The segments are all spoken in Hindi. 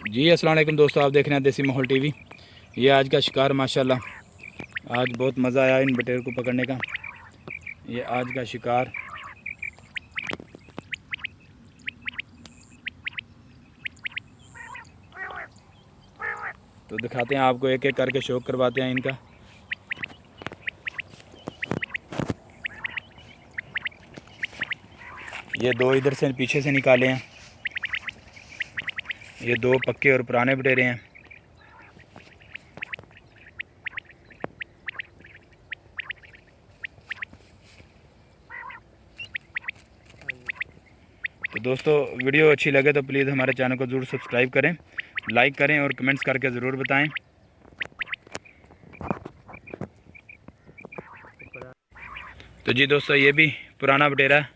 जी अस्सलाम वालेकुम दोस्तों, आप देख रहे हैं देसी माहौल टीवी। ये आज का शिकार माशाल्लाह आज बहुत मज़ा आया इन बटेर को पकड़ने का। ये आज का शिकार तो दिखाते हैं आपको, एक एक करके शौक करवाते हैं इनका। ये दो इधर से पीछे से निकाले हैं, ये दो पक्के और पुराने बटेरे हैं। तो दोस्तों वीडियो अच्छी लगे तो प्लीज़ हमारे चैनल को ज़रूर सब्सक्राइब करें, लाइक करें और कमेंट्स करके ज़रूर बताएं। तो जी दोस्तों, ये भी पुराना बटेरा है।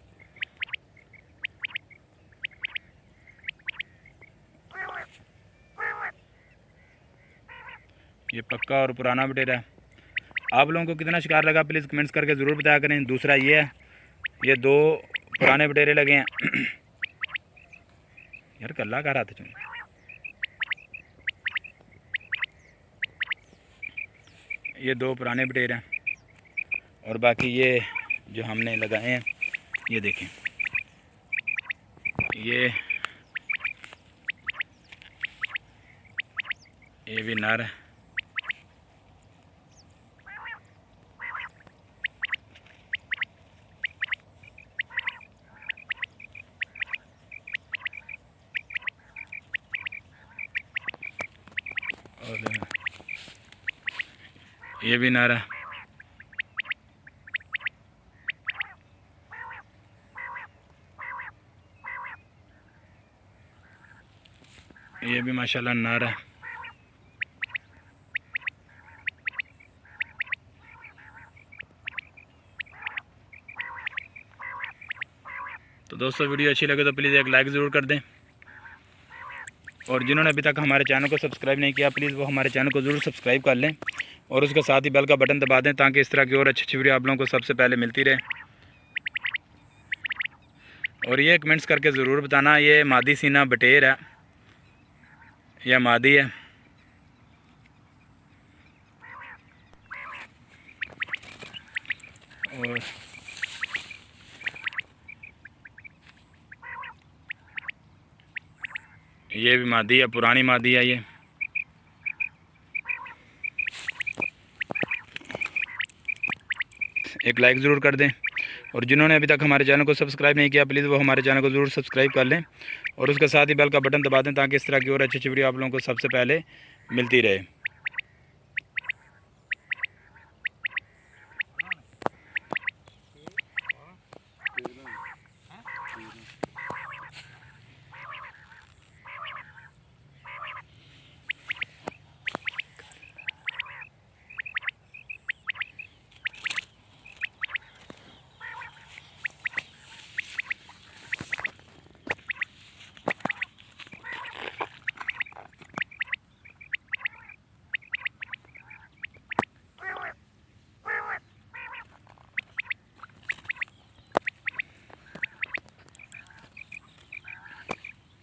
ये पक्का और पुराना बटेरा है। आप लोगों को कितना शिकार लगा प्लीज़ कमेंट्स करके ज़रूर बताया करें। दूसरा ये है, ये दो पुराने बटेरे लगे हैं। यार कल्ला का रहा था चुन। ये दो पुराने बटेर हैं और बाकी ये जो हमने लगाए हैं, ये देखें, ये भी नर है। और ये भी नर है। ये भी माशाल्लाह नर है। तो दोस्तों वीडियो अच्छी लगे तो प्लीज़ एक लाइक ज़रूर कर दें, और जिन्होंने अभी तक हमारे चैनल को सब्सक्राइब नहीं किया प्लीज़ वो हमारे चैनल को ज़रूर सब्सक्राइब कर लें और उसके साथ ही बेल का बटन दबा दें, ताकि इस तरह की और अच्छी अच्छी वीडियो आप लोगों को सबसे पहले मिलती रहे। और ये कमेंट्स करके ज़रूर बताना ये मादी सीना बटेर है या मादी है। और ये भी मादी है, पुरानी मादी है। ये एक लाइक ज़रूर कर दें, और जिन्होंने अभी तक हमारे चैनल को सब्सक्राइब नहीं किया प्लीज़ वो हमारे चैनल को ज़रूर सब्सक्राइब कर लें और उसके साथ ही बेल का बटन दबा दें, ताकि इस तरह की और अच्छी अच्छी वीडियो आप लोगों को सबसे पहले मिलती रहे।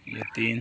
ये तीन